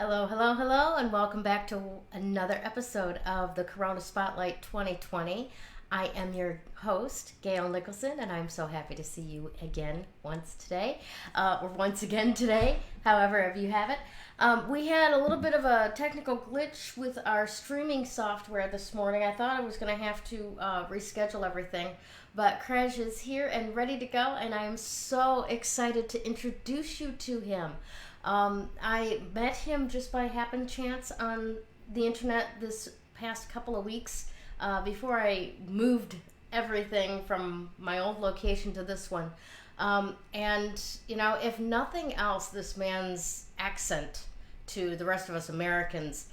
Hello, hello, hello, and welcome back to another episode of the Corona Spotlight 2020. I am your host, Gail Nicholson, and I'm so happy to see you again or once again today, however you have it. We had a little bit of a technical glitch with our streaming software this morning. I thought I was going to have to reschedule everything, but Craige is here and ready to go, and I am so excited to introduce you to him. I met him just by happen chance on the internet this past couple of weeks before I moved everything from my old location to this one. If nothing else, this man's accent to the rest of us Americans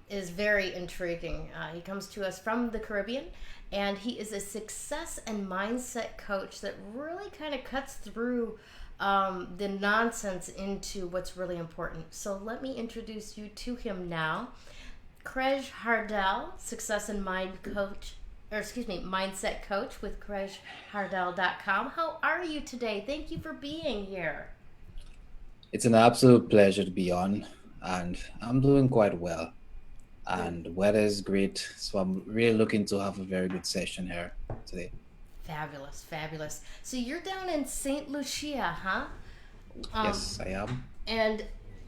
is very intriguing. He comes to us from the Caribbean, and he is a success and mindset coach that really kind of cuts through the nonsense into what's really important. So let me introduce you to him now. Craige Hardel, success and mindset coach with CraigeHardel.com. How are you today? Thank you for being here. It's an absolute pleasure to be on, and I'm doing quite well. And the weather is great, so I'm really looking to have a very good session here today. Fabulous, fabulous. So you're down in St. Lucia, huh? Um, Yes, I am. and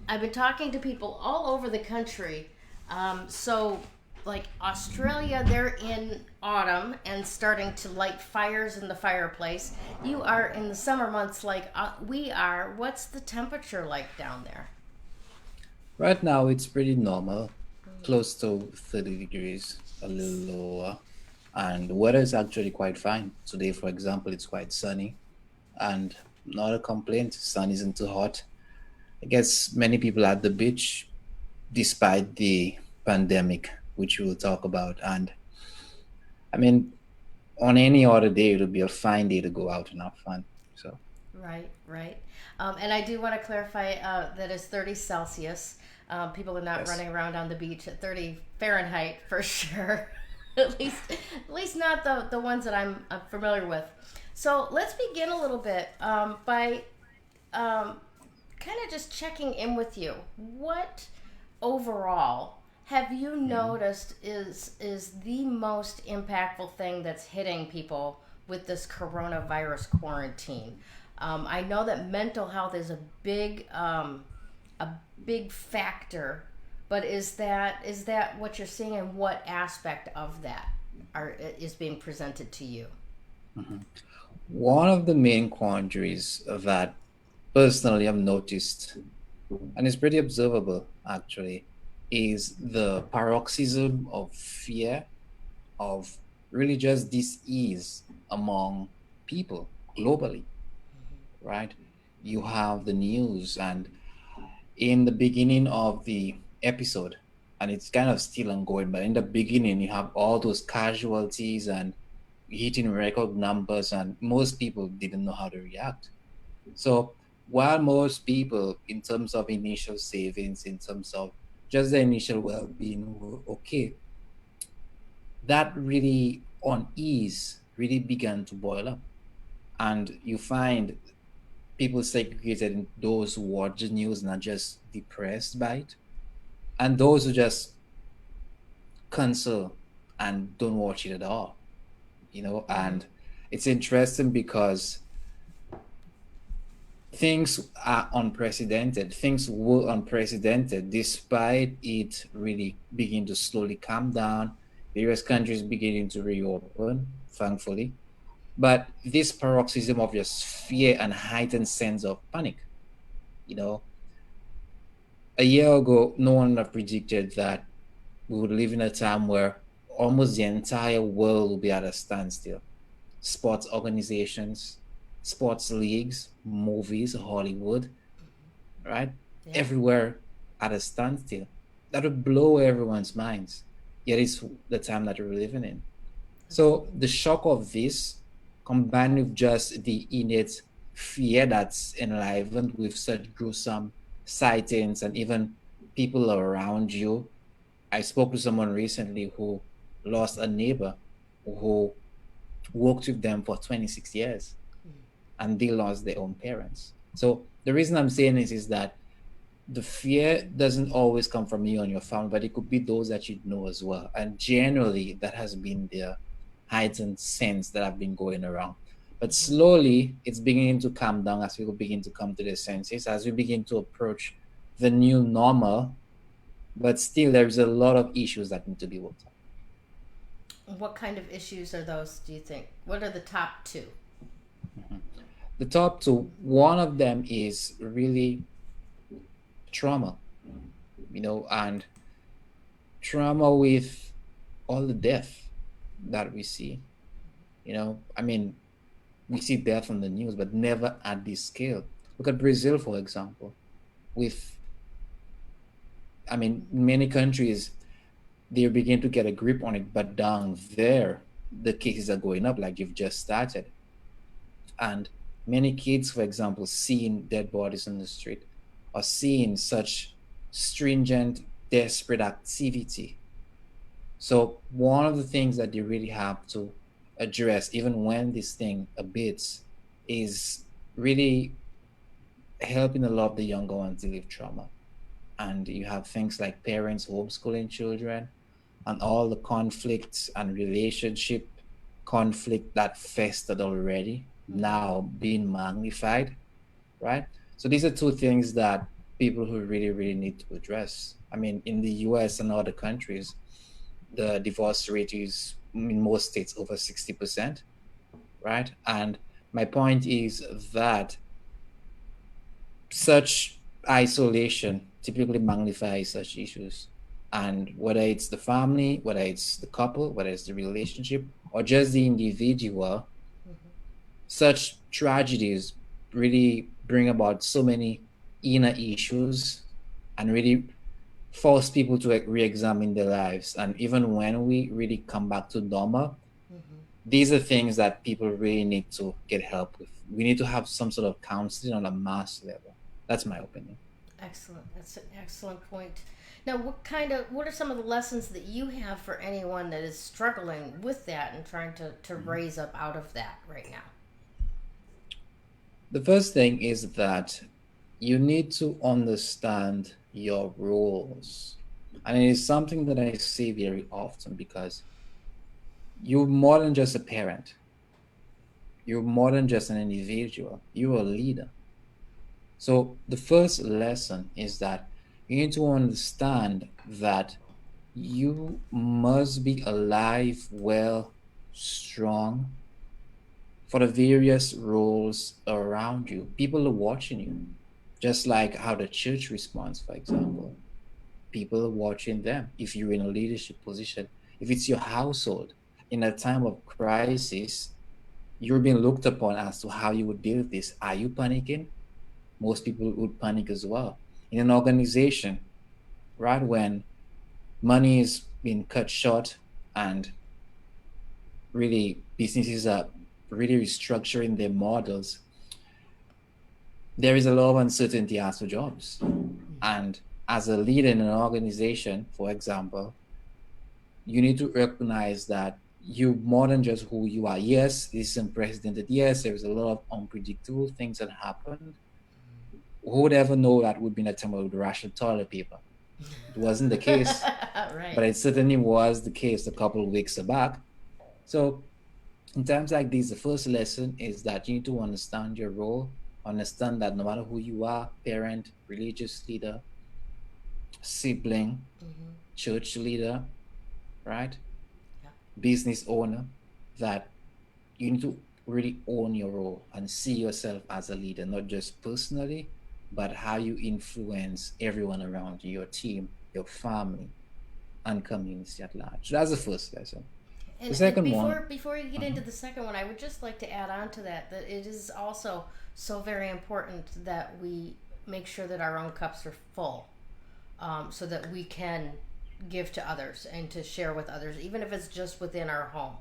I've been talking to people all over the country. So, like Australia, they're in autumn and starting to light fires in the fireplace. You are in the summer months like we are. What's the temperature like down there? Right now, it's pretty normal, close to 30 degrees, a little lower, and the weather is actually quite fine. Today, for example, it's quite sunny, and not a complaint. Sun isn't too hot. I guess many people at the beach, despite the pandemic, which we will talk about, and I mean, on any other day, it would be a fine day to go out and have fun. So, Right, right. And I do want to clarify that it's 30 Celsius. People are not yes. running around on the beach at 30 Fahrenheit for sure. At least not the ones that I'm familiar with. So let's begin a little bit by um, kind of just checking in with you. What overall have you Mhm. noticed is the most impactful thing that's hitting people with this coronavirus quarantine? I know that mental health is a big factor, but is that what you're seeing, and what aspect of that is being presented to you? Mhm. One of the main quandaries that personally I've noticed, and it's pretty observable actually, is the paroxysm of fear, of religious dis-ease among people globally, right? You have the news, and in the beginning of the episode, and it's kind of still ongoing, but in the beginning, you have all those casualties and hitting record numbers, and most people didn't know how to react. So, while most people, in terms of initial savings, in terms of just the initial well being, were okay, that really unease really began to boil up. And you find people segregated in those who watch the news and are just depressed by it, and those who just cancel and don't watch it at all, Mm-hmm. and it's interesting because things are unprecedented, things were unprecedented despite it really begin to slowly calm down, various countries beginning to reopen, thankfully, but this paroxysm of just fear and heightened sense of panic, you know a year ago no one would have predicted that we would live in a time where almost the entire world will be at a standstill. Sports organizations, sports leagues, movies, Hollywood, right? Yeah. Everywhere at a standstill. That would blow everyone's minds. Yet it's the time that we're living in. So the shock of this, combined with just the innate fear that's enlivened with such gruesome sightings and even people around you. I spoke to someone recently who lost a neighbor who worked with them for 26 years, and they lost their own parents. So the reason I'm saying this is that the fear doesn't always come from you and your family, but it could be those that you know as well. And generally, that has been their heightened sense that have been going around. But Mm-hmm. slowly, it's beginning to calm down as people begin to come to their senses, as we begin to approach the new normal. But still, there's a lot of issues that need to be worked out. What kind of issues are those, do you think? What are the top two? Mhm. The top two, one of them is really trauma, and trauma with all the death that we see. I mean, we see death on the news, but never at this scale. Look at Brazil, for example. With, I mean, many countries, they begin to get a grip on it, but down there, the cases are going up like you've just started. And many kids, for example, seeing dead bodies on the street or seeing such stringent, desperate activity. So one of the things that they really have to address, even when this thing abates, is really helping a lot of the younger ones to live trauma. And you have things like parents homeschooling children and all the conflicts and relationship conflict that festered already Mm-hmm. now being magnified, right? So these are two things that people who really, really need to address. I mean, in the US and other countries, the divorce rate is in most states over 60%, right? And my point is that such isolation typically magnifies such issues. And whether it's the family, whether it's the couple, whether it's the relationship, or just the individual, Mm-hmm. such tragedies really bring about so many inner issues and really force people to re-examine their lives. And even when we really come back to normal, Mm-hmm. these are things that people really need to get help with. We need to have some sort of counseling on a mass level. That's my opinion. Excellent. That's an excellent point. Now, what are some of the lessons that you have for anyone that is struggling with that and trying to Mhm. raise up out of that right now? The first thing is that you need to understand your roles. And it is something that I say very often because you're more than just a parent, you're more than just an individual, you're a leader. So the first lesson is that you need to understand that you must be alive, well, strong for the various roles around you. People are watching you, just like how the church responds, for example. People are watching them. If you're in a leadership position, if it's your household, in a time of crisis, you're being looked upon as to how you would deal with this. Are you panicking? Most people would panic as well. In an organization, right when money is being cut short and really businesses are really restructuring their models, there is a lot of uncertainty as to jobs. Mm-hmm. And as a leader in an organization, for example, you need to recognize that you more than just who you are. Yes, this is unprecedented. Yes, there is a lot of unpredictable things that happened. Who would ever know that would be in a time of ration toilet paper? It wasn't the case, but Right. it certainly was the case a couple of weeks back. So in times like these, the first lesson is that you need to understand your role, understand that no matter who you are, parent, religious leader, sibling, Mm-hmm. church leader, right? Yeah. Business owner, that you need to really own your role and see yourself as a leader, not just personally, but how you influence everyone around you, your team, your family, and community at large. So that's the first lesson. The And second before one, before you get into mhm, the second one, I would just like to add on to that that it is also so very important that we make sure that our own cups are full, so that we can give to others and to share with others, even if it's just within our home,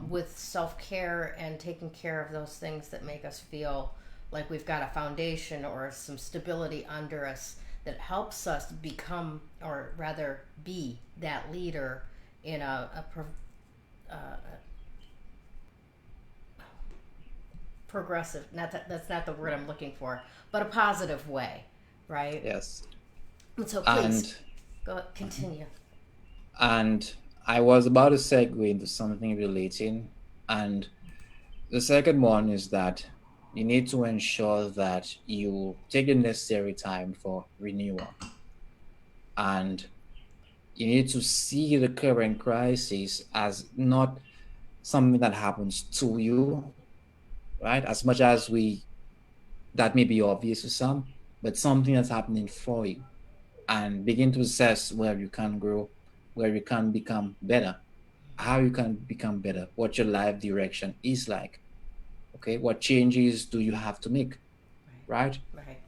with self care and taking care of those things that make us feel like we've got a foundation or some stability under us that helps us become, or rather be, that leader in a progressive, not that, that's not the word I'm looking for, but a positive way, right? Yes. And so please And go continue. and I was about to segue into something relating. And the second one is that you need to ensure that you take the necessary time for renewal. And you need to see the current crisis as not something that happens to you, right? As much as we that may be obvious to some, but something that's happening for you. And begin to assess where you can grow, where you can become better, how you can become better, what your life direction is like. Okay, what changes do you have to make, right? Right. Right.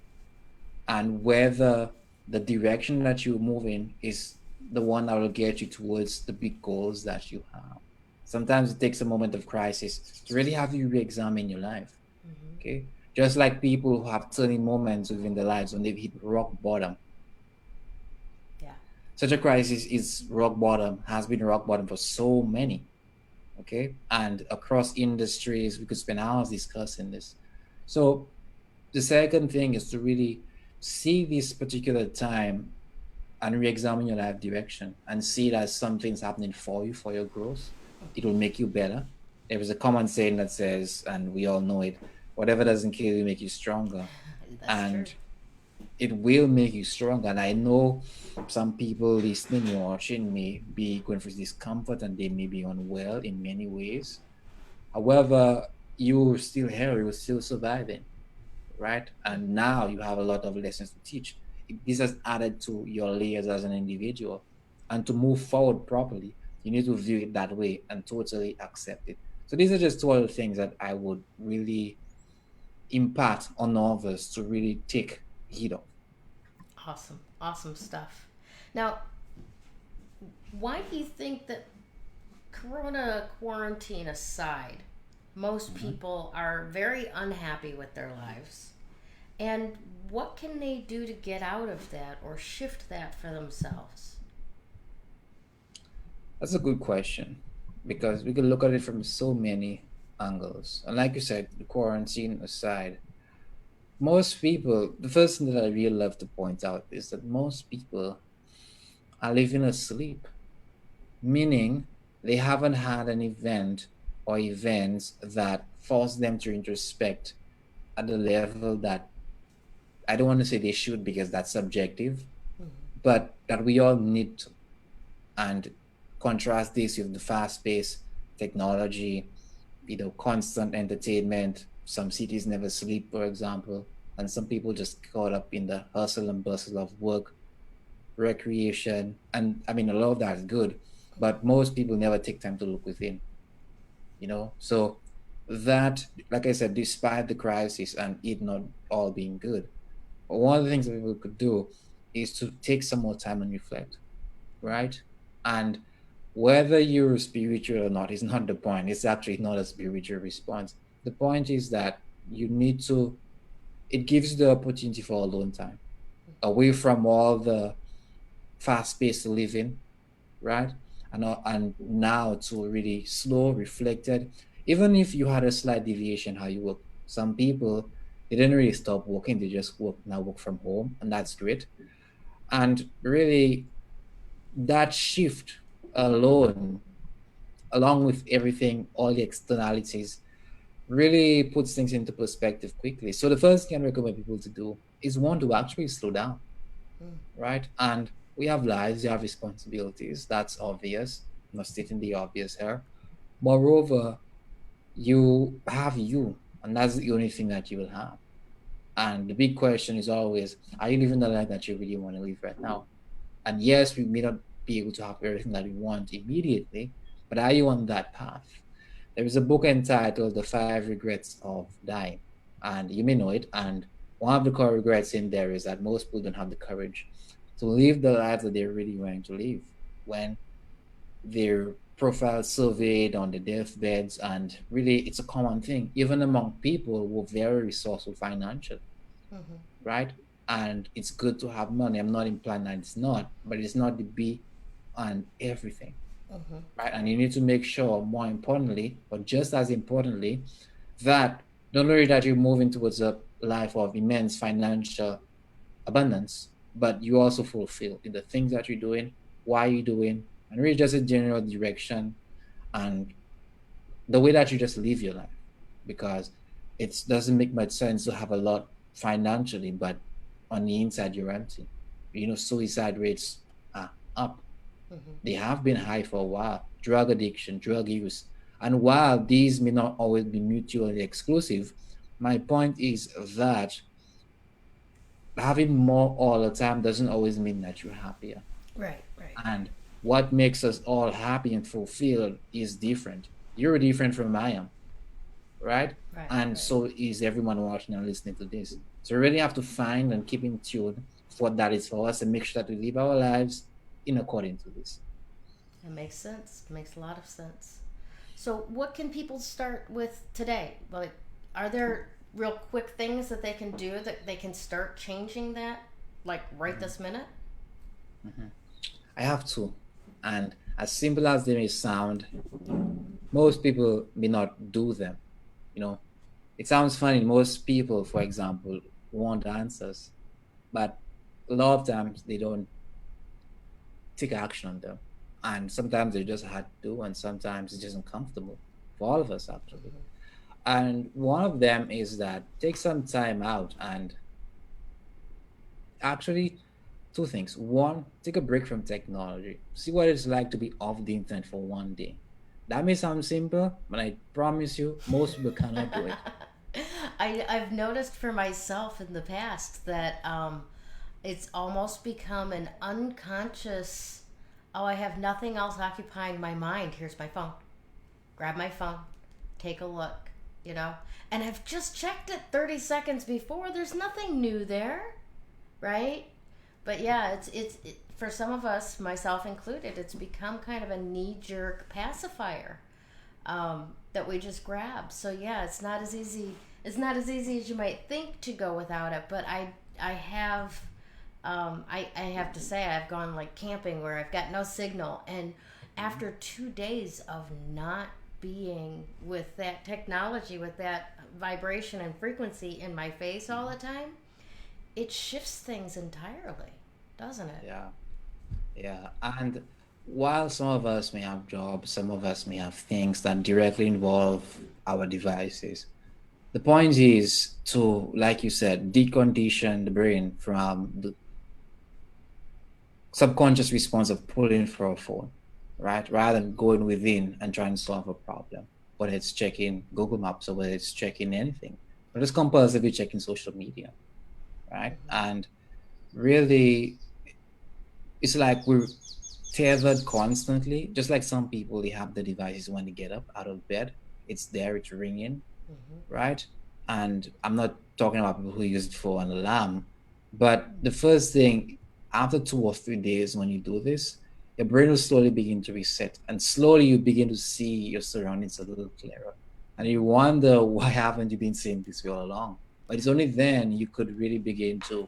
And whether the direction that you're moving is the one that will get you towards the big goals that you have. Sometimes it takes a moment of crisis to really have you re-examine your life. Mm-hmm. Okay, just like people who have turning moments within their lives when they've hit rock bottom. Yeah. Such a crisis is rock bottom, has been rock bottom for so many. Okay, and across industries, we could spend hours discussing this. So the second thing is to really see this particular time and re-examine your life direction and see it as something's happening for you, for your growth. It will make you better. There is a common saying that says, and we all know it, whatever doesn't kill you make you stronger. That's true. And it will make you stronger. And I know some people listening or watching may be going through discomfort and they may be unwell in many ways. However, you're still here, you're still surviving, right? And now you have a lot of lessons to teach. This has added to your layers as an individual. And to move forward properly, you need to view it that way and totally accept it. So these are just two other things that I would really impart on others to really take heed of. Awesome. Awesome stuff. Now, why do you think that, corona quarantine aside, most Mhm. people are very unhappy with their lives? And what can they do to get out of that or shift that for themselves? That's a good question because we could look at it from so many angles. And like you said, the quarantine aside, most people, the first thing that I really love to point out is that most people are living asleep, meaning they haven't had an event or events that force them to introspect at the level that I don't want to say they should because that's subjective, Mm-hmm. but that we all need to. And contrast this with the fast-paced technology, constant entertainment. Some cities never sleep, for example, and some people just caught up in the hustle and bustle of work, recreation, and I mean, a lot of that is good, but most people never take time to look within. So that, like I said, despite the crisis and it not all being good, one of the things that people could do is to take some more time and reflect, right? And whether you're spiritual or not is not the point. It's actually not a spiritual response. The point is that you need to, it gives you the opportunity for alone time away from all the fast paced living, right? And now to really slow, reflected, even if you had a slight deviation how you work. Some people, they didn't really stop working, they just work from home, and that's great. And really, that shift alone, along with everything, all the externalities, really puts things into perspective quickly. So the first thing I recommend people to do is one to actually slow down, Mm. right? And we have lives, we have responsibilities. That's obvious. I'm not stating the obvious here. Moreover, you have you, and that's the only thing that you will have. And the big question is always, are you living the life that you really want to live right now? And yes, we may not be able to have everything that we want immediately, but are you on that path? There is a book entitled The Five Regrets of Dying, and you may know it. And one of the core regrets in there is that most people don't have the courage to live the life that they're really wanting to live when their profile surveyed on the deathbeds. And really, it's a common thing, even among people who are very resourceful financially, Mm-hmm. right? And it's good to have money. I'm not implying that it's not, but it's not the be and everything, Mm-hmm. right? And you need to make sure, more importantly, but just as importantly, that don't worry that you're moving towards a life of immense financial abundance, but you also fulfill in the things that you're doing, why you're doing, and really just a general direction and the way that you just live your life. Because it doesn't make much sense to have a lot financially, but on the inside you're empty. Suicide rates are up. Mm-hmm. They have been high for a while. Drug addiction, drug use. And while these may not always be mutually exclusive, my point is that having more all the time doesn't always mean that you're happier. Right, right, And what makes us all happy and fulfilled is different. You're different from I am, right? right, And right. so is everyone watching and listening to this. So we really have to find and keep in tune for what that is for us and make sure that we live our lives in according to this. It makes sense. It makes a lot of sense. So, what can people start with today? Like, are there real quick things that they can do that they can start changing that, like right Mhm, this minute? mhm. I have to. And as simple as they may sound, most people may not do them. You know, it sounds funny. Most people, for example, want answers, but a lot of times they don't take action on them. And sometimes they just had to, and sometimes it's just uncomfortable for all of us, actually. And one of them is that take some time out and actually two things. One, take a break from technology. See what it's like to be off the internet for one day. That may sound simple, but I promise you, most people cannot do it. I've noticed for myself in the past that it's almost become an unconscious, oh, I have nothing else occupying my mind. Here's my phone. Grab my phone, take a look, you know? And I've just checked it 30 seconds before. There's nothing new there, right? But yeah, for some of us, myself included, it's become kind of a knee jerk pacifier that we just grab. So yeah, it's not as easy. It's not as easy as you might think to go without it. But I have I have to say I've gone like camping where I've got no signal, and after 2 days of not being with that technology, with that vibration and frequency in my face all the time, it shifts things entirely, doesn't it? Yeah, yeah. And while some of us may have jobs, some of us may have things that directly involve our devices. The point is to, like you said, decondition the brain from the subconscious response of pulling for a phone, right? Rather than going within and trying to solve a problem, whether it's checking Google Maps or whether it's checking anything, or just compulsively checking social media, right? Mm-hmm. And really, it's like we're tethered constantly, just like some people, they have the devices when they get up out of bed. It's there, it's ringing, Mm-hmm. right? And I'm not talking about people who use it for an alarm, but the first thing after 2 or 3 days when you do this, your brain will slowly begin to reset, and slowly you begin to see your surroundings a little clearer. And you wonder why haven't you been seeing this way all along? But it's only then you could really begin to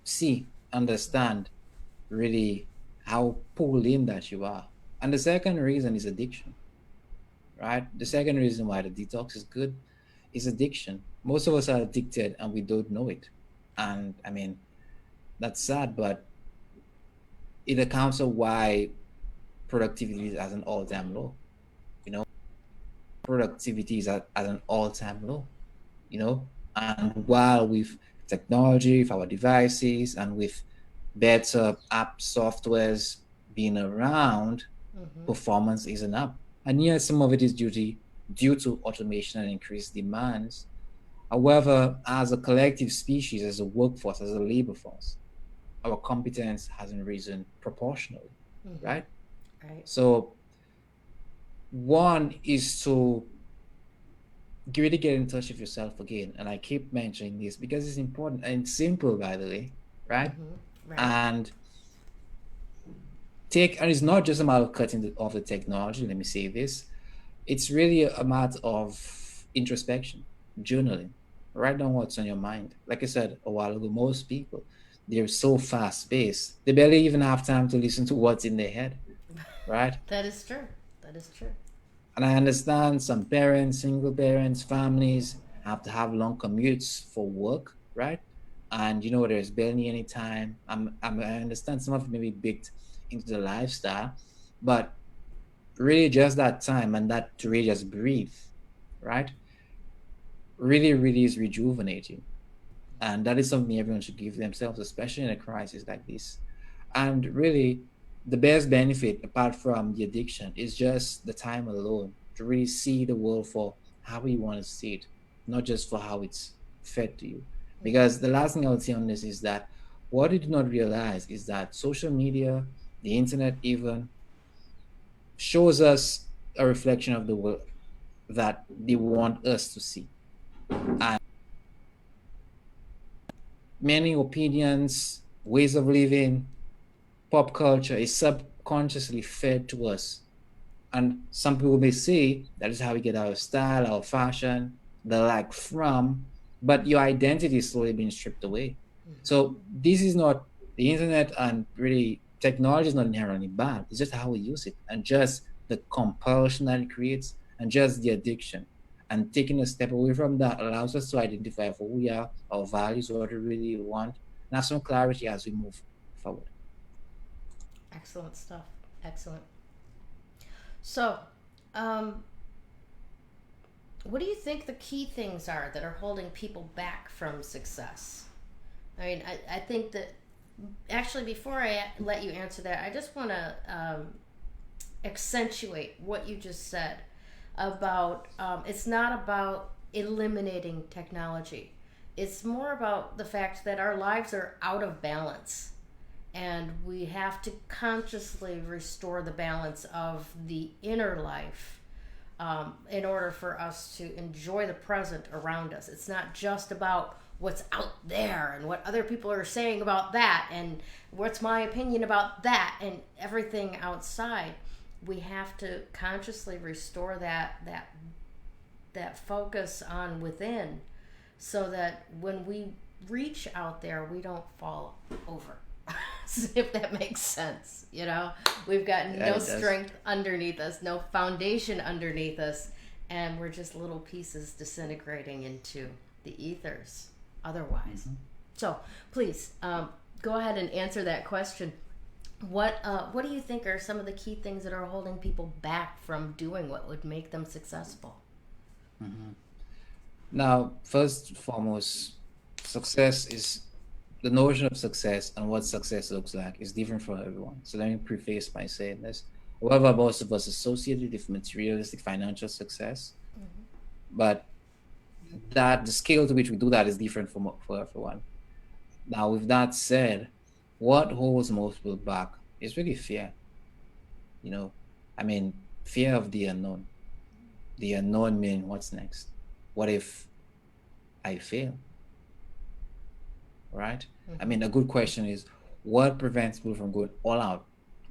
see, understand really how pulled in that you are. And the second reason is addiction, right? The second reason why the detox is good is addiction. Most of us are addicted and we don't know it. And I mean, that's sad, but it accounts for why productivity is at an all-time low. You know, productivity is at an all-time low, you know, and while with technology, with our devices, and with better app softwares being around, Mm-hmm. performance isn't up. And yes, some of it is due to automation and increased demands. However, as a collective species, as a workforce, as a labor force, our competence hasn't risen proportionally, Mm-hmm. right? Right. So one is to really get in touch with yourself again. And I keep mentioning this because it's important and simple, by the way, right? Mm-hmm. Right. And and it's not just a matter of off the technology, let me say this. It's really a matter of introspection, journaling. Write down what's on your mind. Like I said a while ago, most people, they're so fast paced, they barely even have time to listen to what's in their head, right? That is true. That is true. And I understand some parents, single parents, families have to have long commutes for work, right? and there's barely any time. I understand some of it may be baked into the lifestyle, but really just that time and that to really just breathe, right? Really, really is rejuvenating. And that is something everyone should give themselves, especially in a crisis like this. And really, the best benefit, apart from the addiction, is just the time alone to really see the world for how you want to see it, not just for how it's fed to you. Mm-hmm. Because the last thing I would say on this is that what you do not realize is that social media, the internet even, shows us a reflection of the world that they want us to see. And many opinions, ways of living, pop culture is subconsciously fed to us. And some people may say that is how we get our style, our fashion, the like from, but your identity is slowly being stripped away. Mm-hmm. So this is not the internet, and really technology is not inherently bad. It's just how we use it and just the compulsion that it creates and just the addiction. And taking a step away from that allows us to identify who we are, our values, what we really want, and have some clarity as we move forward. Excellent stuff. Excellent. So, um, what do you think the key things are that are holding people back from success? I mean, I think that actually, before I let you answer that, I just want to accentuate what you just said about it's not about eliminating technology. It's more about the fact that our lives are out of balance, and we have to consciously restore the balance of the inner life in order for us to enjoy the present around us. It's not just about what's out there and what other people are saying about that and what's my opinion about that and everything outside. We have to consciously restore that focus on within, so that when we reach out there, we don't fall over. If that makes sense, we've got Yeah, no it does. strength underneath us, no foundation underneath us, and we're just little pieces disintegrating into the ethers otherwise. Mhm. So please, go ahead and answer that question. What do you think are some of the key things that are holding people back from doing what would make them successful? Mhm. Now, first and foremost, success is the notion of success and what success looks like is different for everyone. So let me preface by saying this. However, most of us associate it with materialistic financial success, but that the scale to which we do that is different for everyone. Now, with that said, what holds most people back is really fear. You know, I mean, fear of the unknown. The unknown meaning what's next? What if I fail? Right? I Mm-hmm. mean, a good question is what prevents people from going all out,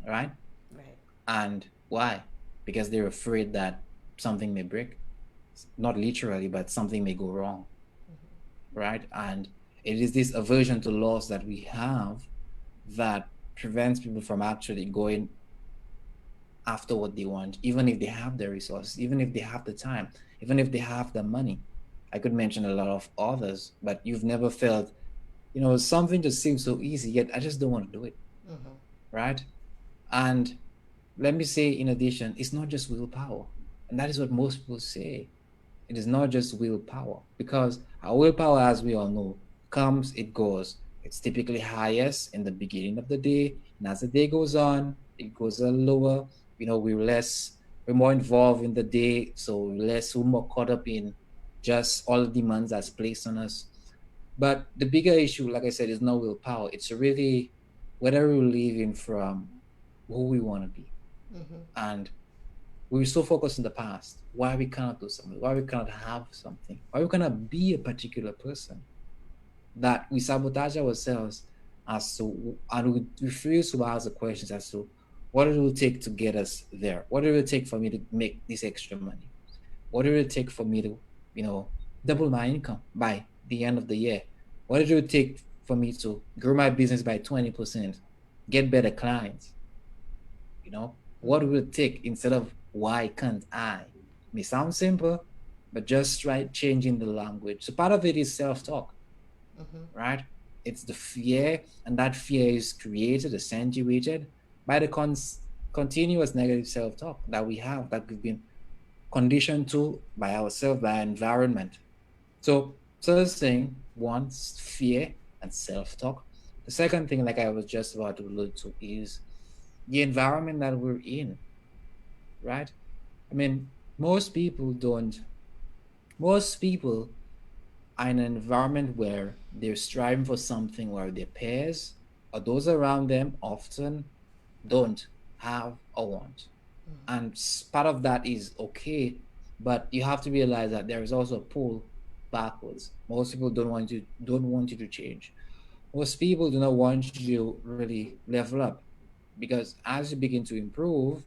right? Right. And why? Because they're afraid that something may break, not literally, but something may go wrong, right? And it is this aversion to loss that we have that prevents people from actually going after what they want, even if they have the resources, even if they have the time, even if they have the money. I could mention a lot of others, but you've never felt, something just seems so easy, yet I just don't want to do it, Mm-hmm. right? And let me say, in addition, it's not just willpower. And that is what most people say. It is not just willpower, because our willpower, as we all know, comes, it goes. It's typically highest in the beginning of the day. And as the day goes on, it goes a lower. We're more involved in the day. So we're more caught up in just all the demands that's placed on us. But the bigger issue, like I said, is not willpower. It's really whether we're living from who we want to be. Mm-hmm. And we were so focused on the past, why we cannot do something, why we cannot have something, why we cannot be a particular person, that we sabotage ourselves as to, and we refuse to ask the questions as to what it will take to get us there. What it will take for me to make this extra money? What it will take for me to, you know, double my income by the end of the year? What it will take for me to grow my business by 20%, get better clients? What Mm-hmm. will it take instead of why can't I? May sound simple, but just try changing the language. So part of it is self-talk, Mm-hmm. right? It's the fear, and that fear is created, accentuated by the continuous negative self-talk that we have, that we've been conditioned to by ourselves, by our environment. So first thing, one, fear and self-talk. The second thing, like I was just about to allude to, is the environment that we're in, right? I mean, most people are in an environment where they're striving for something where their peers or those around them often don't have or want. And part of that is okay, but you have to realize that there is also a pull backwards. Most people don't want you to change. Most people do not want you to really level up, because as you begin to improve,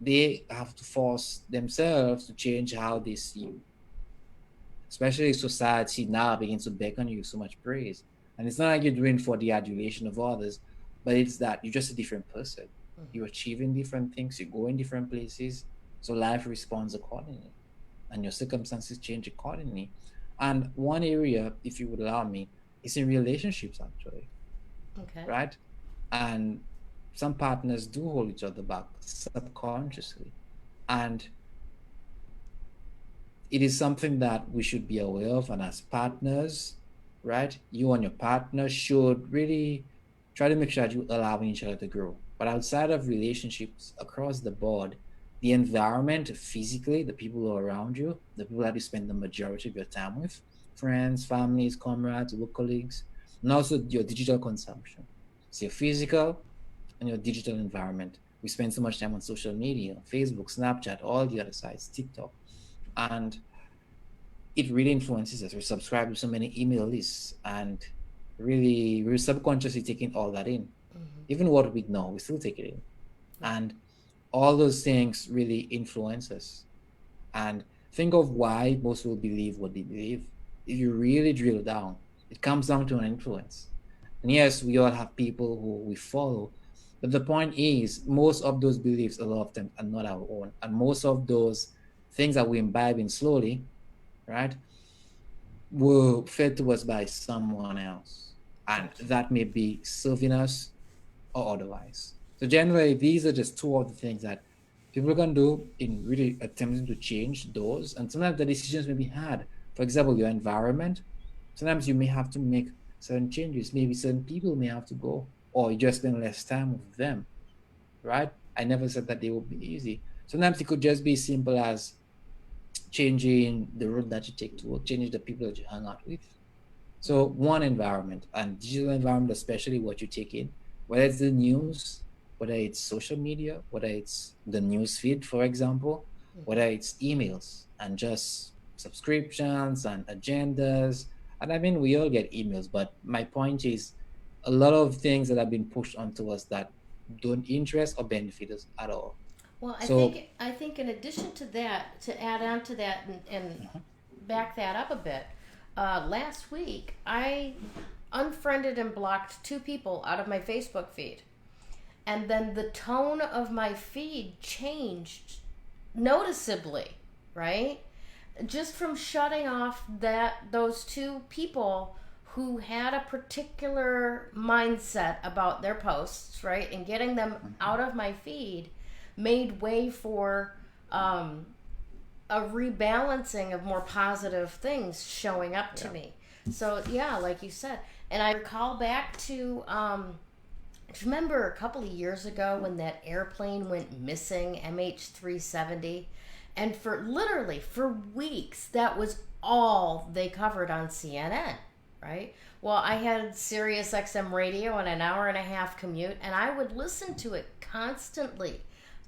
they have to force themselves to change how they see you. Especially society now begins to beckon you so much praise. And it's not like you're doing for the adulation of others, but it's that you're just a different person. You're achieving different things, you go in different places, so life responds accordingly, and your circumstances change accordingly. And one area, if you would allow me, is in relationships actually, Okay. right? And some partners do hold each other back subconsciously. And it is something that we should be aware of. And as partners, right, you and your partner should really try to make sure that you allow each other to grow. But outside of relationships, across the board, the environment physically, the people who are around you, the people that you spend the majority of your time with, friends, families, comrades, work colleagues, and also your digital consumption. So your physical and your digital environment. We spend so much time on social media, Facebook, Snapchat, all the other sites, TikTok, and it really influences us. We subscribe to so many email lists, and really we're subconsciously taking all that in. Even what we know, we still take it in. And all those things really influence us. And think of why most people believe what they believe. If you really drill down, it comes down to an influence. And yes, we all have people who we follow, but the point is, most of those beliefs, a lot of them, are not our own. And most of those things that we imbibe in slowly, right, were fed to us by someone else. And Gotcha. that may be serving us or otherwise. So generally, these are just two of the things that people can do in really attempting to change those. And sometimes the decisions may be hard. For example, your environment. Sometimes you may have to make certain changes. Maybe certain people may have to go, or you just spend less time with them, right? I never said that they would be easy. Sometimes it could just be simple as changing the road that you take to work, changing the people that you hang out with. So one environment, and digital environment, especially what you take in, whether it's the news, whether it's social media, whether it's the news feed, for example, whether it's emails and just subscriptions and agendas. And I mean, we all get emails, but my point is a lot of things that have been pushed onto us that don't interest or benefit us at all. Well, I So, think I think in addition to that, to add on to that and mhm, back that up a bit, last week I unfriended and blocked two people out of my Facebook feed, and then the tone of my feed changed noticeably, right? Just from shutting off those two people who had a particular mindset about their posts, right, and getting them out of my feed made way for um, a rebalancing of more positive things showing up to yeah. me. So yeah, like you said, and I recall back to remember a couple of years ago when that airplane went missing, MH370, and for literally for weeks that was all they covered on CNN, right? Well, I had Sirius XM radio and an hour and a half commute, and I would listen to it constantly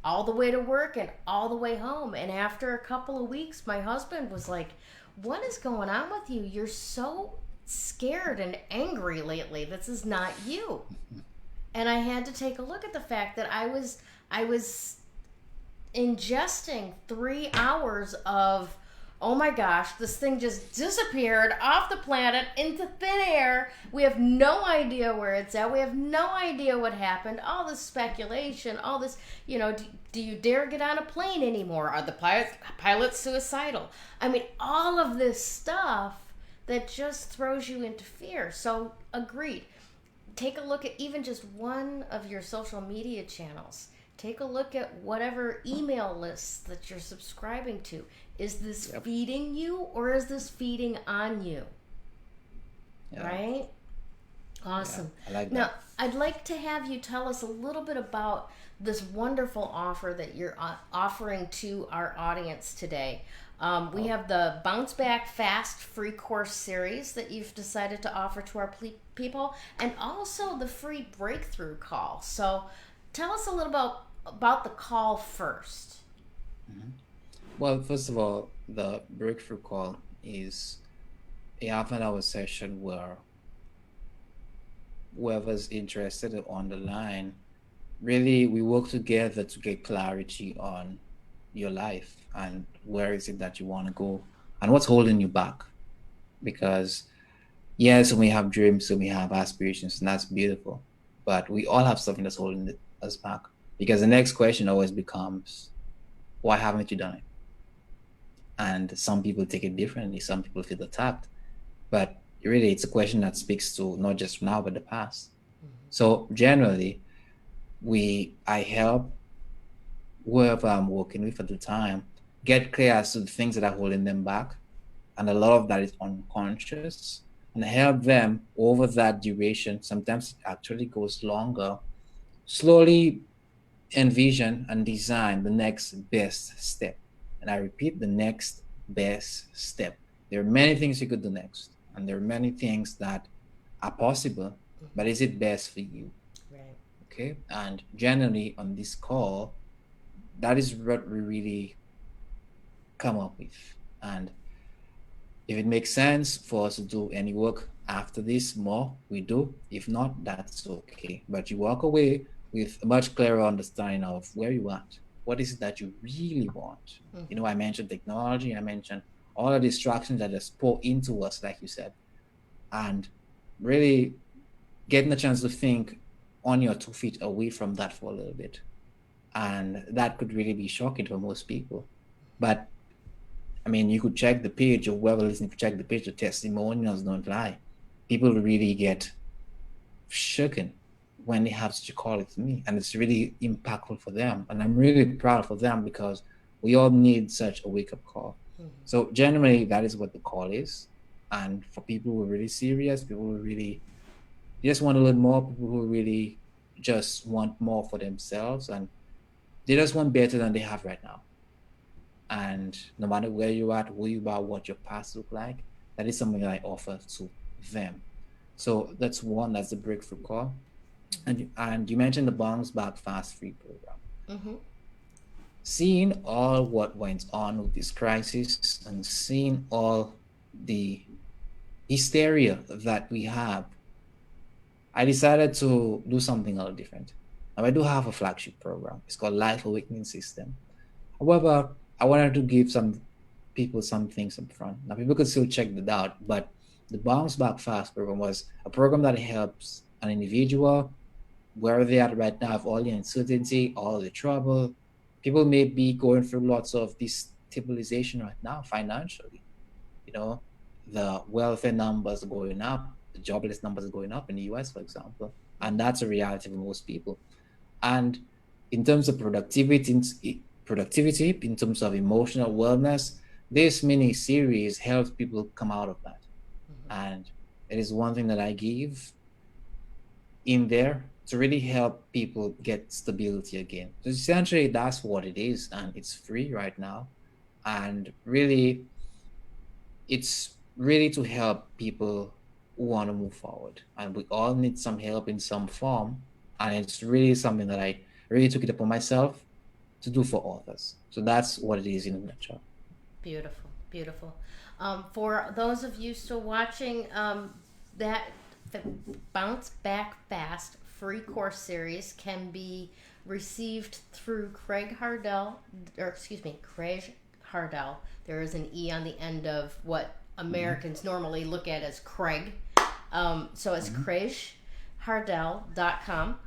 all the way to work and all the way home. And after a couple of weeks, my husband was like, "What is going on with you? You're so scared and angry lately. This is not you." And I had to take a look at the fact that I was ingesting 3 hours of, oh my gosh, this thing just disappeared off the planet into thin air. We have no idea where it's at. We have no idea what happened. All this speculation, all this, do you dare get on a plane anymore? Are the pilots suicidal? I mean, all of this stuff that just throws you into fear. So, agreed. Take a look at even just one of your social media channels. Take a look at whatever email lists that you're subscribing to. Is this Yep. feeding you or is this feeding on you? Yeah. Right? Yeah. Awesome. I like Now, that. I'd like to have you tell us a little bit about this wonderful offer that you're offering to our audience today. We Oh, have the Bounce Back Fast free course series that you've decided to offer to our people, and also the free breakthrough call. So, tell us a little about the call first. mhm. Well, first of all, the breakthrough call is a half-an-hour session where whoever's interested on the line, really we work together to get clarity on your life and where is it that you want to go and what's holding you back. Because yes, we have dreams and we have aspirations, and that's beautiful. But we all have something that's holding us back. Because the next question always becomes, why haven't you done it? And some people take it differently. Some people feel attacked. But really, it's a question that speaks to not just now, but the past. So generally, I help whoever I'm working with at the time get clear as to the things that are holding them back. And a lot of that is unconscious, and help them over that duration. Sometimes it actually goes longer. Slowly envision and design the next best step. And I repeat, the next best step. There are many things you could do next, and there are many things that are possible, but is it best for you? Right. Okay. And generally on this call, that is what we really come up with. And if it makes sense for us to do any work after this more, we do. If not, that's okay. But you walk away with a much clearer understanding of where you at. What is it that you really want? You know, I mentioned technology, I mentioned all the distractions that just pour into us, like you said, and really getting a chance to think on your 2 feet away from that for a little bit. And that could really be shocking for most people. But I mean, you could check the page, or whoever listening could check the page. The testimonials don't lie. People really get shaken when they have such a call with me, and it's really impactful for them. And I'm really proud for them because we all need such a wake up call. So generally, that is what the call is. And for people who are really serious, people who really just want to learn more, people who really just want more for themselves, and they just want better than they have right now. And no matter where you're at, who you are, what your past look like, that is something that I offer to them. So that's one, that's the breakthrough call. And you mentioned the Bounce Back Fast Free program. Mm-hmm. Seeing all what went on with this crisis and seeing all the hysteria that we have, I decided to do something a little different. Now I do have a flagship program. It's called Life Awakening System. However, I wanted to give some people some things up front. Now people could still check that out, but the Bounce Back Fast program was a program that helps an individual where they are right now, of all the uncertainty, all the trouble. People may be going through lots of destabilization right now financially. You know, the welfare numbers are going up, the jobless numbers are going up in the US, for example, and that's a reality for most people. And in terms of productivity, in terms of emotional wellness, this mini series helps people come out of that. And it is one thing that I give in there to really help people get stability again. So essentially, that's what it is, and it's free right now. And really, it's really to help people who want to move forward. And we all need some help in some form. And it's really something that I really took it upon myself to do for others. So that's what it is in a nutshell. Beautiful, beautiful. For those of you still watching, that the Bounce Back Fast free course series can be received through Craige Hardel. There is an E on the end of what Americans normally look at as Craig. So it's CraigeHardel.com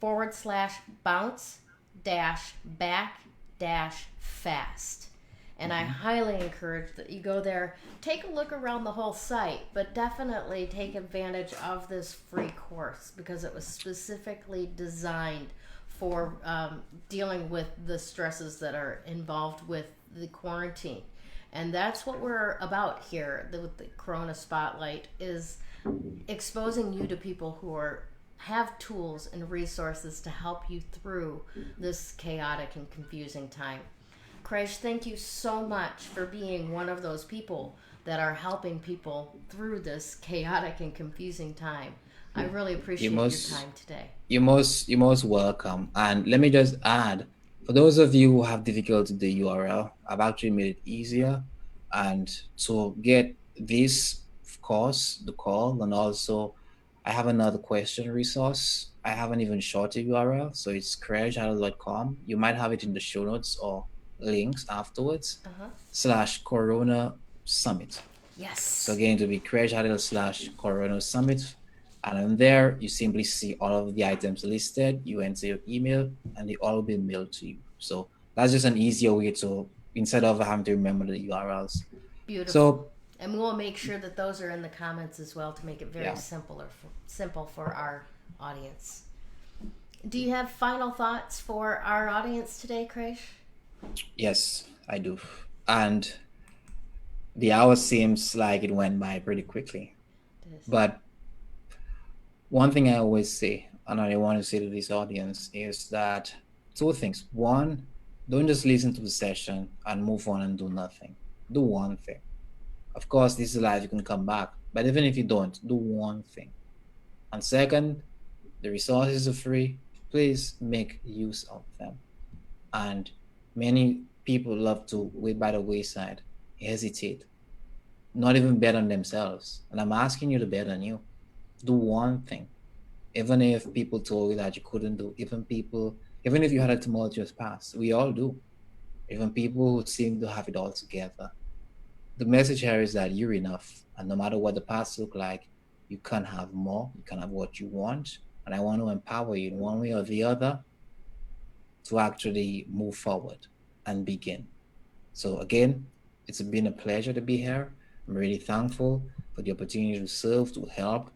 /bounce dash back dash fast. And I highly encourage that you go there, take a look around the whole site, but definitely take advantage of this free course because it was specifically designed for dealing with the stresses that are involved with the quarantine. And that's what we're about here with the Corona Spotlight, is exposing you to people who have tools and resources to help you through this chaotic and confusing time. Craige, thank you so much for being one of those people that are helping people through this chaotic and confusing time. I really appreciate your time today. You're most welcome. And let me just add, for those of you who have difficulty with the URL, I've actually made it easier. And to get this course, the call, and also I have another question resource. I haven't even shorted URL, so it's CraigeHardel.com. You might have it in the show notes or links afterwards. /Corona Summit. Yes. So again, to be Craige Hardel /Corona Summit. And on there, you simply see all of the items listed. You enter your email, and they all will be mailed to you. So that's just an easier way to, instead of having to remember the URLs. Beautiful. So, and we will make sure that those are in the comments as well to make it very simple for our audience. Do you have final thoughts for our audience today, Craige? Yes, I do. And the hour seems like it went by pretty quickly. But one thing I always say, and I want to say to this audience, is that two things. One, don't just listen to the session and move on and do nothing. Do one thing. Of course, this is life, you can come back. But even if you don't, do one thing. And second, the resources are free. Please make use of them. And many people love to wait by the wayside, hesitate, not even bet on themselves. And I'm asking you to bet on you. Do one thing. Even if people told you that you couldn't do, even if you had a tumultuous past, we all do. Even people who seem to have it all together. The message here is that you're enough. And no matter what the past look like, you can have more. You can have what you want. And I want to empower you in one way or the other to actually move forward and begin. So again, it's been a pleasure to be here. I'm really thankful for the opportunity to serve, to help,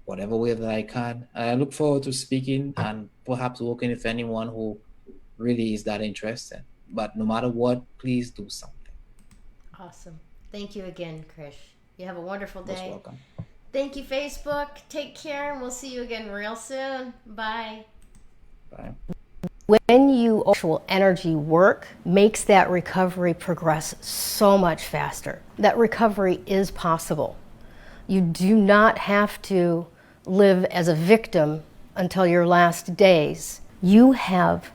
whatever way that I can. And I look forward to speaking and perhaps working with anyone who really is that interested. But no matter what, please do something. Awesome. Thank you again, Craige. You have a wonderful day. Most welcome. Thank you, Facebook. Take care, and we'll see you again real soon. Bye. Bye. When you actual energy work makes that recovery progress so much faster. That recovery is possible. You do not have to live as a victim until your last days. You have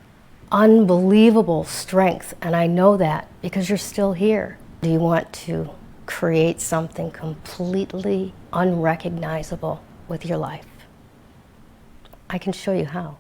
unbelievable strength, and I know that because you're still here. Do you want to create something completely unrecognizable with your life? I can show you how.